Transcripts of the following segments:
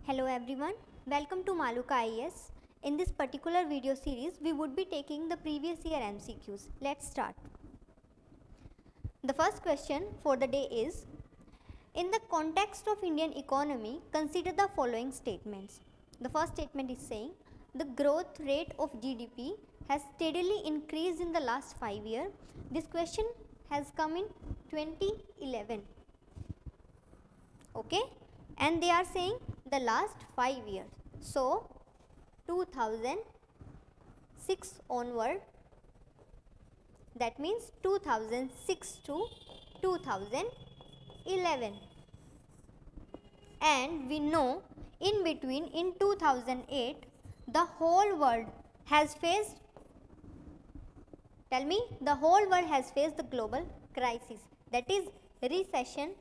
Hello everyone, welcome to Maluka IAS. In this particular video series, we would be taking the previous year MCQs. Let's start. The first question for the day is, in the context of Indian economy, consider the following statements. The first statement is saying, the growth rate of GDP has steadily increased in the last 5 years. This question has come in 2011. Okay, and they are saying the last 5 years. So 2006 onward, that means 2006 to 2011. And we know in between, in 2008, the whole world has faced, tell me, the whole world has faced the global crisis, that is recession,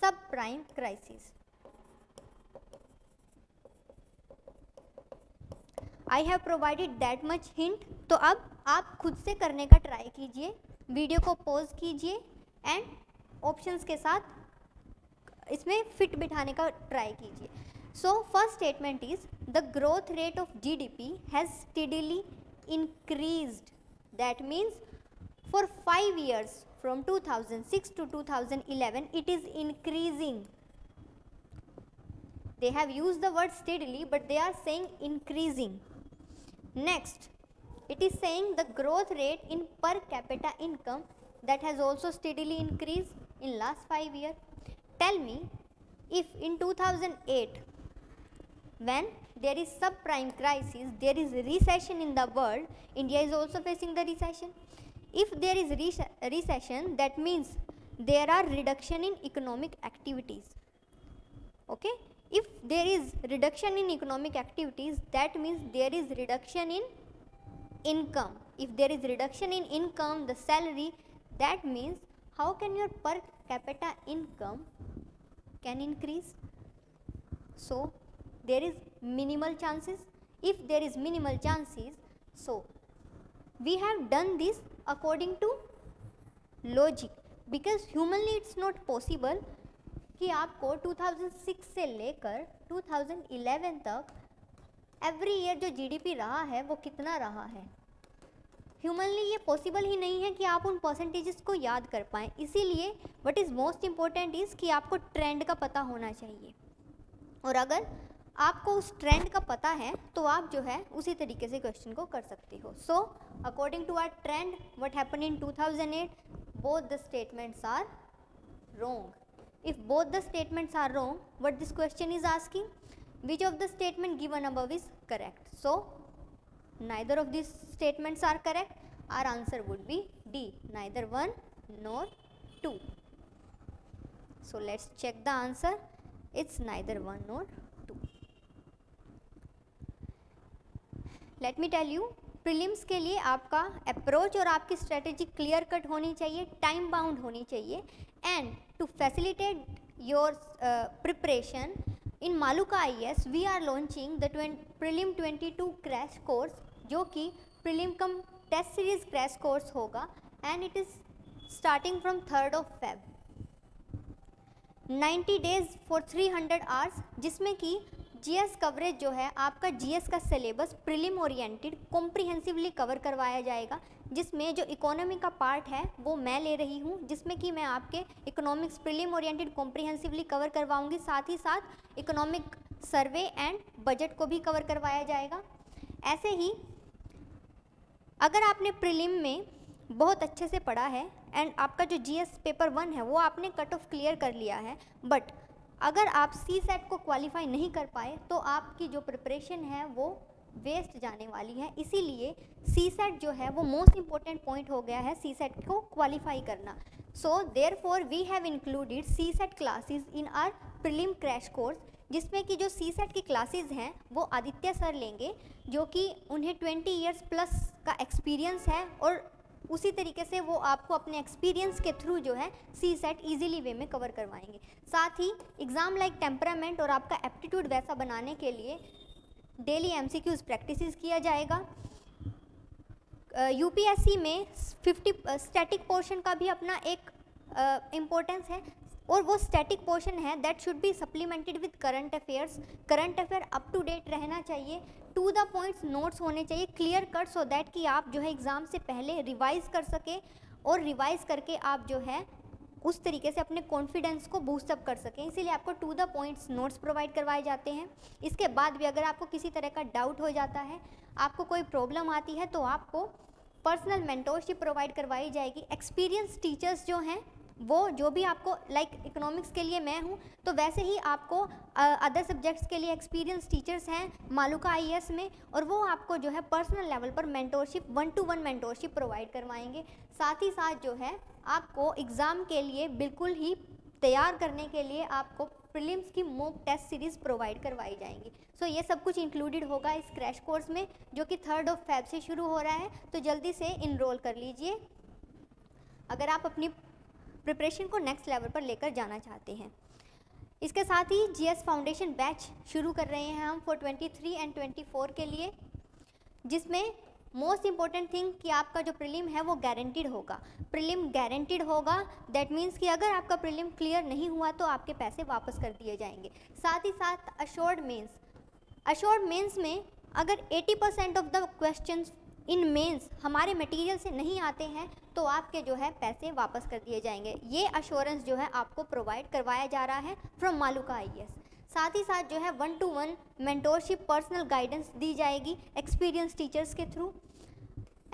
subprime crisis. I have provided that much hint. तो अब आप खुद से करने का try कीजिए, video को pause कीजिए एंड ऑप्शंस के साथ इसमें फिट बिठाने का ट्राई कीजिए. सो first statement is the growth rate of GDP has steadily increased. That means for 5 years from 2006 to 2011 it is increasing. They have used the word steadily, but they are saying increasing. Next, it is saying the growth rate in per capita income that has also steadily increased in last 5 years. Tell me, if in 2008 when there is subprime crisis, there is recession in the world, India is also facing the recession. If there is recession, that means there are reduction in economic activities. Okay, if there is reduction in economic activities, that means there is reduction in income. If there is reduction in income, the salary, that means how can your per capita income can increase? So there is minimal chances. If there is minimal chances, so we have done this according to logic, because humanly it's not possible कि आपको 2006 से लेकर 2011 तक every year जो GDP रहा है वो कितना रहा है. ह्यूमनली ये पॉसिबल ही नहीं है कि आप उन परसेंटेजेस को याद कर पाएँ. इसीलिए what is most important is कि आपको ट्रेंड का पता होना चाहिए, और अगर आपको उस ट्रेंड का पता है तो आप जो है उसी तरीके से क्वेश्चन को कर सकते हो. So according to our trend what happen in 2008, both the statements are wrong. If both the statements are wrong, what this question is asking, which of the statement given above is correct? So neither of these statements are correct. Our answer would be D, neither 1 nor 2. So let's check the answer. It's neither 1 nor 2. Let me tell you, prelims के लिए आपका approach और आपकी strategy clear cut होनी चाहिए, time bound होनी चाहिए. And to facilitate your preparation in Maluka IAS we are launching the prelim 22 crash course, जो कि prelim cum test series crash course होगा. And it is starting from 3rd of Feb. 90 days for 300 hours, जिसमें कि GS coverage जो है आपका GS का syllabus prelim oriented comprehensively cover करवाया जाएगा, जिसमें जो इकोनॉमी का पार्ट है वो मैं ले रही हूँ, जिसमें कि मैं आपके economics prelim oriented comprehensively cover करवाऊँगी. साथ ही साथ इकोनॉमिक सर्वे एंड बजट को भी कवर करवाया जाएगा. ऐसे ही अगर आपने प्रीलिम में बहुत अच्छे से पढ़ा है एंड आपका जो जीएस पेपर 1 है वो आपने कट ऑफ क्लियर कर लिया है, बट अगर आप CSAT को क्वालिफाई नहीं कर पाए तो आपकी जो प्रिपरेशन है वो वेस्ट जाने वाली है. इसीलिए CSAT जो है वो मोस्ट इम्पोर्टेंट पॉइंट हो गया है, CSAT को क्वालिफाई करना. So therefore we have included CSAT classes in our prelim crash course, जिसमें कि जो CSAT की क्लासेस हैं वो आदित्य सर लेंगे, जो कि उन्हें 20 years प्लस का एक्सपीरियंस है, और उसी तरीके से वो आपको अपने एक्सपीरियंस के थ्रू जो है CSAT इजीली वे में कवर करवाएंगे. साथ ही एग्ज़ाम लाइक टेम्परामेंट और आपका एप्टीट्यूड वैसा बनाने के लिए डेली MCQs प्रैक्टिस किया जाएगा. यूपीएससी में 50 स्टैटिक पोर्शन का भी अपना एक इम्पोर्टेंस है. और वो स्टैटिक पोर्शन है that should be supplemented with current affairs. Current affair up to date रहना चाहिए, टू द पॉइंट्स नोट्स होने चाहिए, क्लियर कट, सो दैट कि आप जो है एग्ज़ाम से पहले रिवाइज कर सके और रिवाइज करके आप जो है उस तरीके से अपने कॉन्फिडेंस को बूस्टअप कर सकें। इसीलिए आपको to the points notes provide करवाए जाते हैं। इसके बाद भी अगर आपको किसी तरह का डाउट हो जाता है, आपको कोई प्रॉब्लम आती है, तो आपको पर्सनल मेंटोरशिप प्रोवाइड करवाई जाएगी। एक्सपीरियंस टीचर्स जो हैं वो जो भी आपको लाइक इकोनॉमिक्स के लिए मैं हूँ तो वैसे ही आपको अदर सब्जेक्ट्स के लिए एक्सपीरियंस टीचर्स हैं मालूका आईएएस में, और वो आपको जो है पर्सनल लेवल पर मेंटोरशिप 1-to-1 मेंटोरशिप प्रोवाइड करवाएंगे। साथ ही साथ जो है आपको एग्ज़ाम के लिए बिल्कुल ही तैयार करने के लिए आपको प्रीलिम्स की मॉक टेस्ट सीरीज़ प्रोवाइड करवाई जाएंगी। सो ये सब कुछ इंक्लूडेड होगा इस क्रैश कोर्स में, जो कि 3 फ़रवरी से शुरू हो रहा है, तो जल्दी से इनरोल कर लीजिए अगर आप अपनी प्रिपरेशन को नेक्स्ट लेवल पर लेकर जाना चाहते हैं। इसके साथ ही जीएस फाउंडेशन बैच शुरू कर रहे हैं हम फॉर 23 एंड 24 के लिए, जिसमें मोस्ट इम्पॉर्टेंट थिंग कि आपका जो प्रीलिम है वो गारंटीड होगा। प्रीलिम गारंटीड होगा, दैट मीन्स कि अगर आपका प्रीलिम क्लियर नहीं हुआ तो आपके पैसे वापस कर दिए जाएंगे। साथ ही साथ अश्योर्ड मेंस में अगर 80% of the questions in mains हमारे मटेरियल से नहीं आते हैं तो आपके जो है पैसे वापस कर दिए जाएंगे। ये अश्योरेंस जो है आपको प्रोवाइड करवाया जा रहा है फ्रॉम मालूका आईएएस। साथ ही साथ जो है 1-to-1 मेंटोरशिप पर्सनल गाइडेंस दी जाएगी एक्सपीरियंस टीचर्स के थ्रू।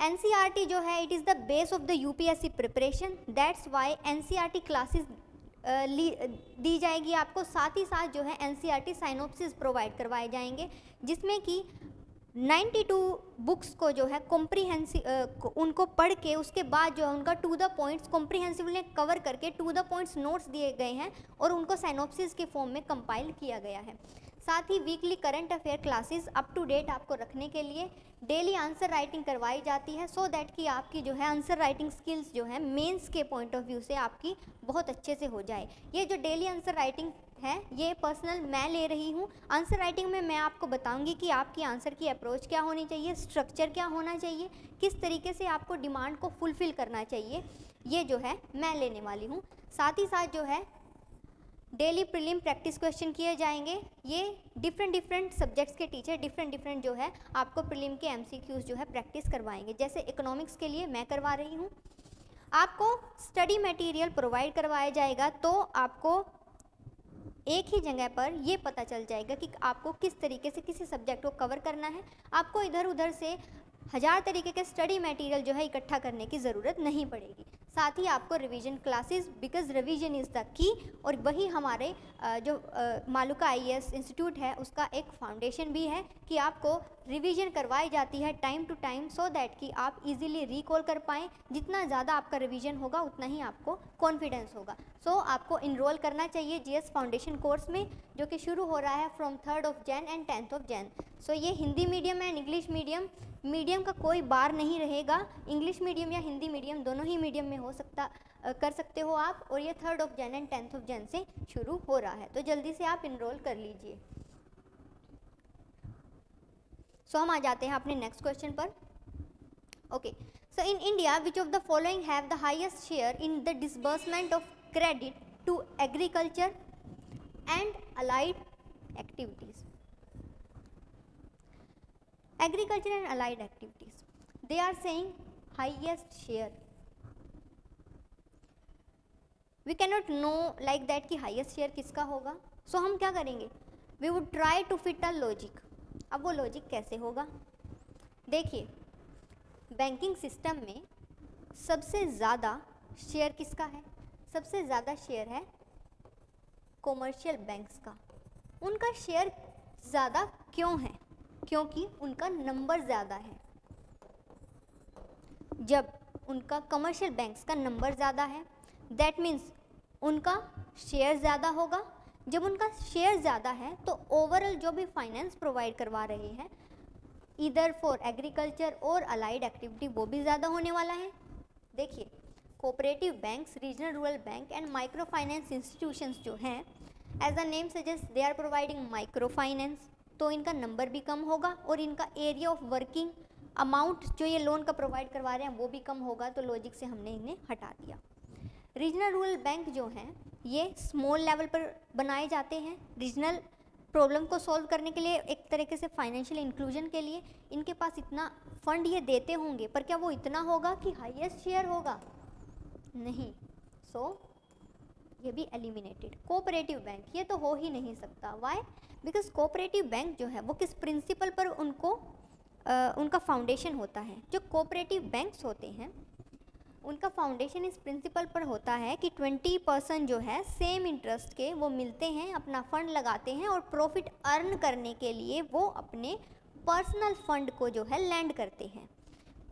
एनसीईआरटी जो है it is the base of the UPSC preparation, that's why NCERT classes दी जाएगी आपको। साथ ही साथ जो है एनसीईआरटी साइनोप्सिस प्रोवाइड करवाए जाएंगे, जिसमें कि 92 बुक्स को जो है कॉम्प्रीहेंसिव उनको पढ़ के उसके बाद जो है उनका to the points comprehensively cover करके टू द पॉइंट्स नोट्स दिए गए हैं और उनको साइनोप्सिस के फॉर्म में कंपाइल किया गया है। साथ ही weekly current affair classes up to date आपको रखने के लिए डेली आंसर राइटिंग करवाई जाती है, सो दैट कि आपकी जो है आंसर राइटिंग स्किल्स जो है मेंस के पॉइंट ऑफ व्यू से आपकी बहुत अच्छे से हो जाए। ये जो डेली आंसर राइटिंग है ये पर्सनल मैं ले रही हूँ। आंसर राइटिंग में मैं आपको बताऊंगी कि आपकी आंसर की अप्रोच क्या होनी चाहिए, स्ट्रक्चर क्या होना चाहिए, किस तरीके से आपको डिमांड को फुलफ़िल करना चाहिए, ये जो है मैं लेने वाली हूँ। साथ ही साथ जो है डेली प्रीलिम प्रैक्टिस क्वेश्चन किए जाएंगे। ये डिफरेंट सब्जेक्ट्स के टीचर डिफरेंट जो है आपको प्रीलिम के एमसीक्यूज़ जो है प्रैक्टिस करवाएंगे। जैसे इकोनॉमिक्स के लिए मैं करवा रही हूँ, आपको स्टडी मटेरियल प्रोवाइड करवाया जाएगा, तो आपको एक ही जगह पर ये पता चल जाएगा कि आपको किस तरीके से किसी सब्जेक्ट को कवर करना है। आपको इधर उधर से 1000 तरीके के स्टडी मटेरियल जो है इकट्ठा करने की ज़रूरत नहीं पड़ेगी। साथ ही आपको revision classes, because revision is the key, और वही हमारे जो मालूका आईएएस इंस्टीट्यूट है उसका एक फाउंडेशन भी है कि आपको रिवीजन करवाई जाती है time to time, so that कि आप इजीली रिकॉल कर पाएँ। जितना ज़्यादा आपका रिवीजन होगा उतना ही आपको कॉन्फिडेंस होगा। सो आपको इनरोल करना चाहिए जीएस फाउंडेशन कोर्स में, जो कि शुरू हो रहा है फ्रॉम 3 जनवरी एंड 10 जनवरी। सो ये Hindi medium and English medium का कोई बार नहीं रहेगा। इंग्लिश मीडियम या हिंदी मीडियम दोनों ही मीडियम में कर सकते हो आप, और ये 3 जनवरी एंड 10 जनवरी से शुरू हो रहा है, तो जल्दी से आप इनरोल कर लीजिए। सो हम आ जाते हैं अपने नेक्स्ट क्वेश्चन पर। Okay, so in India which of the following have the highest share in the disbursement of credit to agriculture and allied activities? Agriculture and allied activities, they are saying highest share. We cannot know like that कि highest share किसका होगा, so हम क्या करेंगे, we would try to fit a logic। अब वो logic कैसे होगा? देखिए, बैंकिंग सिस्टम में सबसे ज़्यादा शेयर किसका है? सबसे ज़्यादा शेयर है कॉमर्शियल बैंक्स का। उनका शेयर ज़्यादा क्यों है? क्योंकि उनका नंबर ज़्यादा है। जब उनका कमर्शियल बैंक्स का नंबर ज़्यादा है, दैट मीन्स उनका शेयर ज़्यादा होगा। जब उनका शेयर ज़्यादा है तो ओवरऑल जो भी फाइनेंस प्रोवाइड करवा रहे हैं इधर फॉर एग्रीकल्चर और अलाइड एक्टिविटी, वो भी ज़्यादा होने वाला है। देखिए, cooperative banks, regional rural bank and micro finance institutions जो हैं, as the name suggest they are providing micro finance, तो इनका नंबर भी कम होगा और इनका एरिया ऑफ वर्किंग अमाउंट जो ये लोन का प्रोवाइड करवा रहे हैं वो भी कम होगा, तो लॉजिक से हमने इन्हें हटा दिया। रीजनल रूरल बैंक जो हैं ये स्मॉल लेवल पर बनाए जाते हैं रीजनल प्रॉब्लम को सॉल्व करने के लिए, एक तरीके से फाइनेंशियल इंक्लूजन के लिए। इनके पास इतना फंड ये देते होंगे, पर क्या वो इतना होगा कि हाईएस्ट शेयर होगा? नहीं। सो ये भी एलिमिनेटेड। कोऑपरेटिव बैंक, ये तो हो ही नहीं सकता। वाई? बिकॉज कोऑपरेटिव बैंक जो है वो किस प्रिंसिपल पर उनका फाउंडेशन होता है। जो कोऑपरेटिव बैंक्स होते हैं उनका फाउंडेशन इस प्रिंसिपल पर होता है कि 20% जो है सेम इंटरेस्ट के वो मिलते हैं, अपना फंड लगाते हैं और प्रॉफिट अर्न करने के लिए वो अपने पर्सनल फंड को जो है लैंड करते हैं।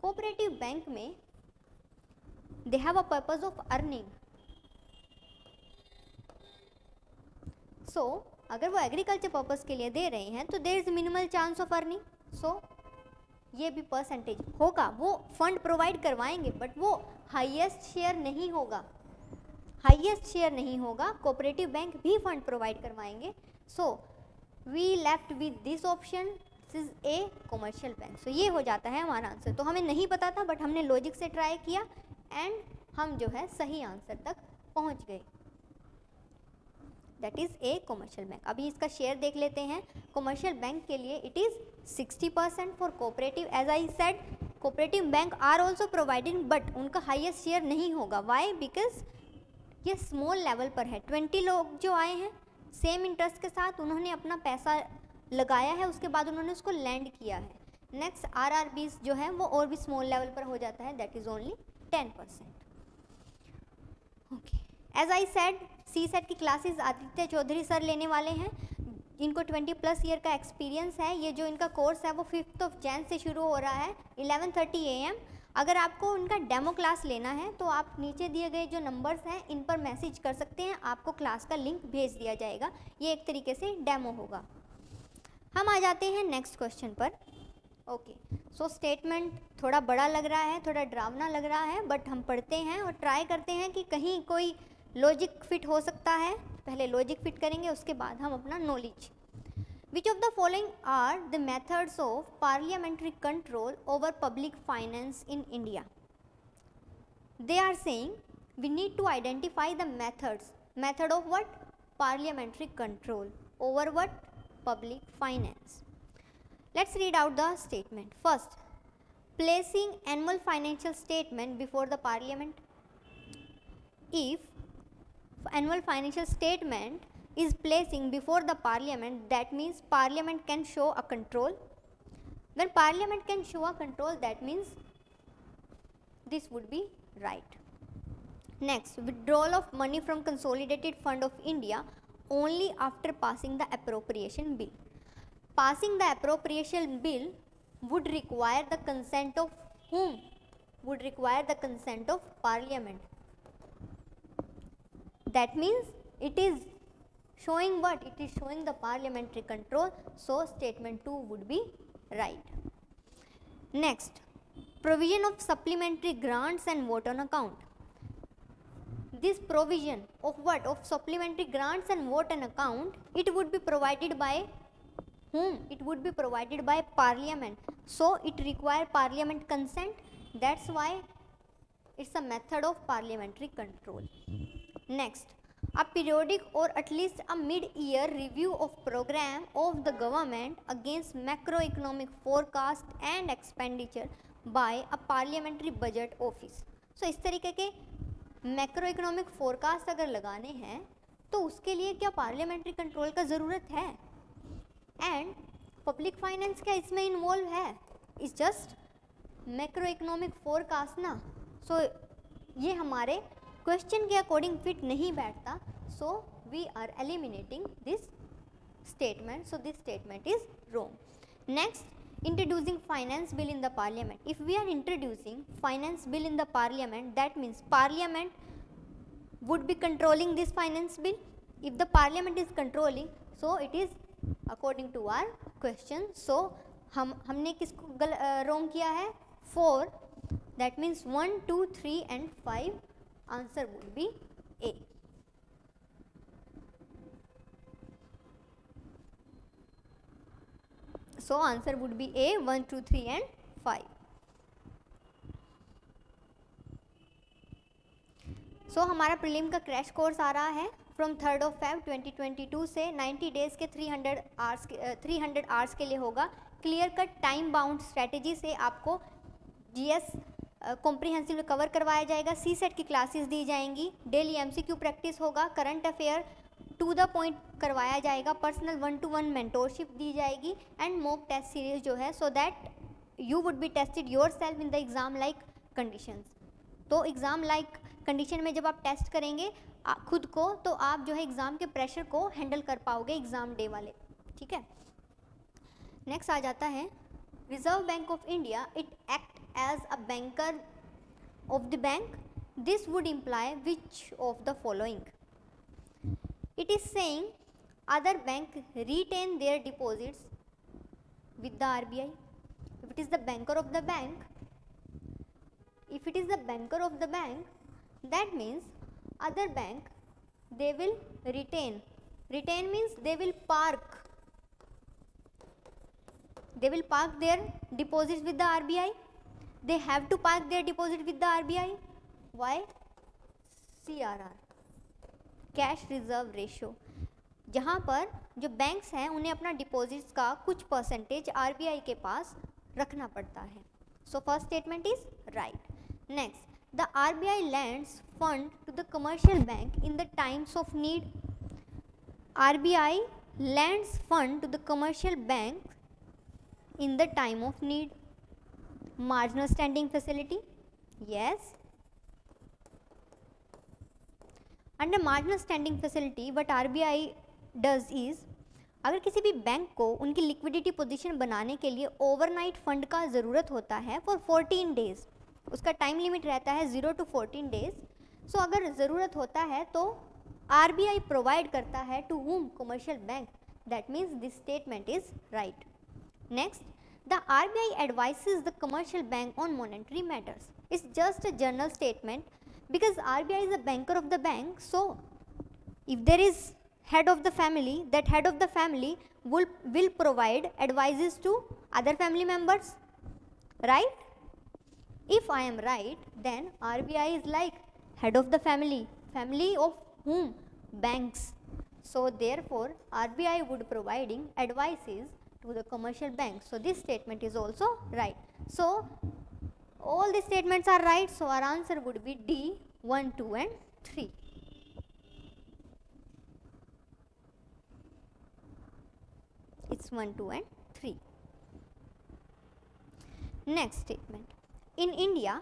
कोऑपरेटिव बैंक में they have a purpose of earning. So अगर वो एग्रीकल्चर पर्पस के लिए दे रहे हैं तो there is minimal chance of earning. So ये भी परसेंटेज होगा, वो फंड प्रोवाइड करवाएंगे बट वो हाईएस्ट शेयर नहीं होगा। हाईएस्ट शेयर नहीं होगा। कोऑपरेटिव बैंक भी फंड प्रोवाइड करवाएंगे। So we left with this option, this is a commercial bank. So ये हो जाता है हमारा आंसर। तो हमें नहीं पता था बट हमने लॉजिक से ट्राई किया एंड हम जो है सही आंसर तक पहुंच गए। That is a commercial bank. अभी इसका शेयर देख लेते हैं। कमर्शियल बैंक के लिए it is 60%। For cooperative as I said cooperative bank are also providing but उनका हाईएस्ट शेयर नहीं होगा। वाई? बिकॉज ये स्मॉल लेवल पर है। 20 लोग जो आए हैं सेम इंटरेस्ट के साथ, उन्होंने अपना पैसा लगाया है, उसके बाद उन्होंने उसको लैंड किया है। नेक्स्ट आरआरबीज जो है वो और भी स्मॉल लेवल पर हो जाता है, that is only 10%। Okay, as I said CSAT की क्लासेस आदित्य चौधरी सर लेने वाले हैं। इनको 20+ ईयर का एक्सपीरियंस है। ये जो इनका कोर्स है वो 5 जनवरी से शुरू हो रहा है 11:30 AM। अगर आपको उनका डेमो क्लास लेना है तो आप नीचे दिए गए जो नंबर्स हैं इन पर मैसेज कर सकते हैं, आपको क्लास का लिंक भेज दिया जाएगा। ये एक तरीके से डेमो होगा। हम आ जाते हैं नेक्स्ट क्वेश्चन पर। ओके, सो स्टेटमेंट थोड़ा बड़ा लग रहा है, थोड़ा डरावना लग रहा है, बट हम पढ़ते हैं और ट्राई करते हैं कि कहीं कोई लॉजिक फिट हो सकता है। पहले लॉजिक फिट करेंगे, उसके बाद हम अपना knowledge. Which of the following are the methods of parliamentary control over public finance in India? They are saying we need to identify the methods. Method of what? Parliamentary control over what? Public finance. Let's read out the statement. First, placing annual financial statement before the parliament. If annual financial statement is placing before the parliament, that means parliament can show a control. When parliament can show a control, that means this would be right. Next, withdrawal of money from consolidated fund of India only after passing the appropriation bill. Passing the appropriation bill would require the consent of whom? Would require the consent of parliament. That means it is showing what? It is showing the parliamentary control. So statement 2 would be right. Next, provision of supplementary grants and vote on account. This provision of what? Of supplementary grants and vote on account, it would be provided by whom? It would be provided by parliament. So it require parliament consent. That's why it's a method of parliamentary control. Next, a periodic or at least a mid-year review of program of the government against macroeconomic forecast and expenditure by a parliamentary budget office. So इस तरीके के macroeconomic forecast अगर लगाने हैं तो उसके लिए क्या पार्लियामेंट्री कंट्रोल का ज़रूरत है? एंड पब्लिक फाइनेंस क्या इसमें इन्वॉल्व है? इट्स जस्ट मैक्रोइकोनॉमिक फोरकास्ट ना। सो ये हमारे क्वेश्चन के अकॉर्डिंग फिट नहीं बैठता। So we are eliminating this statement. So this statement is wrong. Next, introducing finance bill in the parliament. If we are introducing finance bill in the parliament, that means parliament would be controlling this finance bill. If the parliament is controlling, so it is according to our question. So हमने किसको wrong किया है? 4. That means 1, 2, 3 and 5. Answer would be A. So answer would be A, 1, 2, 3 and 5. So हमारा prelim का crash course आ रहा है from 3 Feb 2022 से 90 days के 300 आवर्स के लिए होगा। Clear cut time bound strategy से आपको जीएस कॉम्प्रिहेंसिव कवर करवाया जाएगा। सी सेट की क्लासेस दी जाएंगी, डेली एमसीक्यू प्रैक्टिस होगा, current affair to the point करवाया जाएगा, पर्सनल 1-to-1 मेंटोरशिप दी जाएगी एंड मॉक टेस्ट सीरीज जो है, so that you would be tested your self in the exam like conditions. तो एग्ज़ाम लाइक कंडीशन में जब आप टेस्ट करेंगे खुद को, तो आप जो है एग्ज़ाम के प्रेशर को हैंडल कर पाओगे एग्ज़ाम डे वाले, ठीक है। नेक्स्ट आ जाता है Reserve Bank of India, it act as a banker of the bank, this would imply which of the following. It is saying other bank retain their deposits with the RBI. If it is the banker of the bank, that means other bank they will retain. Retain means they will park their deposits with the RBI. They have to park their deposit with the RBI. Why? CRR, cash reserve ratio, जहाँ पर जो banks हैं उन्हें अपना deposits का कुछ percentage RBI के पास रखना पड़ता है। So first statement is right. Next, the RBI lends fund to the commercial bank in the times of need. RBI lends fund to the commercial bank in the time of need. Marginal standing facility, yes. Under marginal standing facility what RBI does is, अगर किसी भी bank को उनकी liquidity position बनाने के लिए overnight fund का ज़रूरत होता है फॉर 14 डेज़, उसका टाइम लिमिट रहता है 0 to 14 डेज़। सो अगर ज़रूरत होता है तो आरबीआई प्रोवाइड करता है to whom commercial bank, that means this statement is right. Next, the RBI advises the commercial bank on monetary matters, it's just a general statement because RBI is a banker of the bank, so if there is head of the family, that head of the family will provide advices to other family members, right? If I am right, then RBI is like head of the family of whom? Banks. So therefore RBI would providing advices to the commercial banks. So this statement is also right. So all the statements are right, so our answer would be D, 1, 2 and 3. It's 1, 2 and 3. Next statement. In India,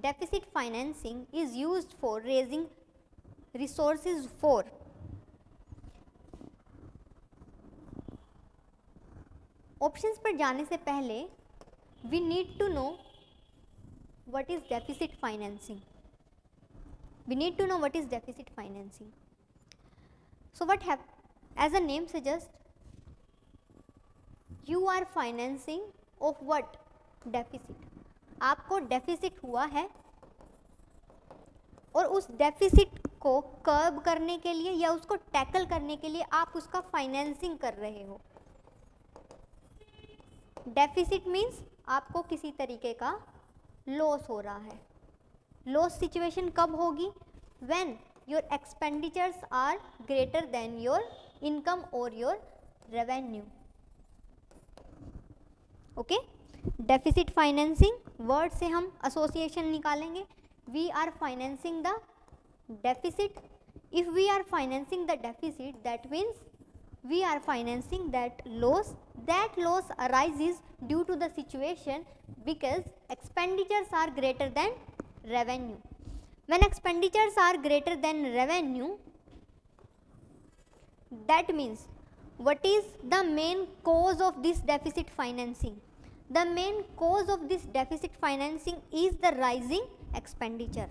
deficit financing is used for raising resources for options पर जाने से पहले we need to know what is deficit financing. We need to know what is deficit financing. So what happens, as a name suggests, you are financing of what? Deficit. आपको deficit हुआ है और उस deficit को कर्ब करने के लिए या उसको टैकल करने के लिए आप उसका फाइनेंसिंग कर रहे हो। डेफिसिट मीन्स आपको किसी तरीके का लॉस हो रहा है। लॉस सिचुएशन कब होगी? When your expenditures are greater than your income और your revenue. Okay, deficit financing word से हम एसोसिएशन निकालेंगे। We are financing the deficit. If we are financing the deficit, that means we are financing that loss. That loss arises due to the situation because expenditures are greater than revenue. When expenditures are greater than revenue, that means what is the main cause of this deficit financing? The main cause of this deficit financing is the rising expenditure.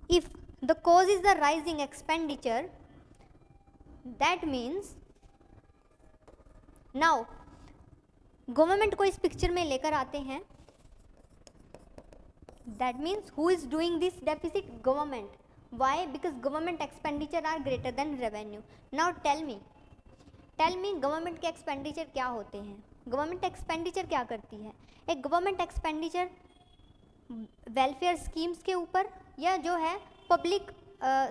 If the cause is the rising expenditure, that means now government को इस picture में लेकर आते हैं। That means who is doing this deficit? Government. Why? Because government expenditure are greater than revenue. Now tell me government के expenditure क्या होते हैं? गवर्नमेंट एक्सपेंडिचर क्या करती है? एक गवर्नमेंट एक्सपेंडिचर वेलफेयर स्कीम्स के ऊपर या जो है पब्लिक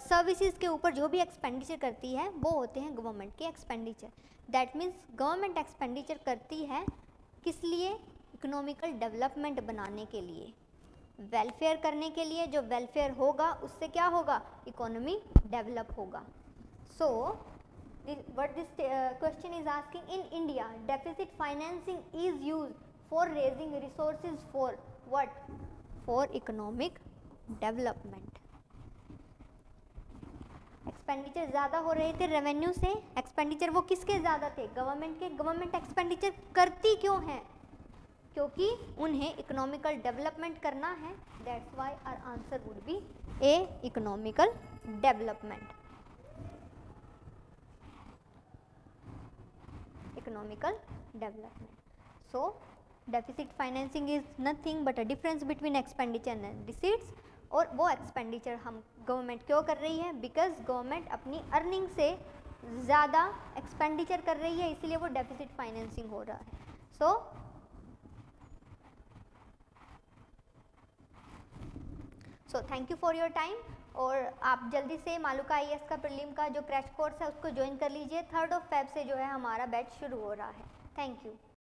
सर्विसेज के ऊपर जो भी एक्सपेंडिचर करती है वो होते हैं गवर्नमेंट के expenditure. That means government expenditure करती है किस लिए? इकोनॉमिकल डेवलपमेंट बनाने के लिए, वेलफेयर करने के लिए। जो वेलफेयर होगा उससे क्या होगा? इकोनॉमी डेवलप होगा। सो what this question is asking, in India deficit financing is used for raising resources for what? For economic development. Expenditure ज़्यादा हो रहे थे रेवेन्यू से, एक्सपेंडिचर वो किसके ज़्यादा थे? गवर्नमेंट के। गवर्नमेंट एक्सपेंडिचर करती क्यों है? क्योंकि उन्हें इकोनॉमिकल डेवलपमेंट करना है। That's why our answer would be A, economical development. Economical development. So deficit financing is nothing but a difference between expenditure and receipts. और वो एक्सपेंडिचर हम गवर्नमेंट क्यों कर रही है? बिकॉज गवर्नमेंट अपनी अर्निंग से ज़्यादा एक्सपेंडिचर कर रही है, इसीलिए वो डेफिसिट फाइनेंसिंग हो रहा है। So thank you for your time. और आप जल्दी से मालूका IAS का प्रीलिम का जो क्रैश कोर्स है उसको ज्वाइन कर लीजिए। 3rd of Feb से जो है हमारा बैच शुरू हो रहा है। Thank you.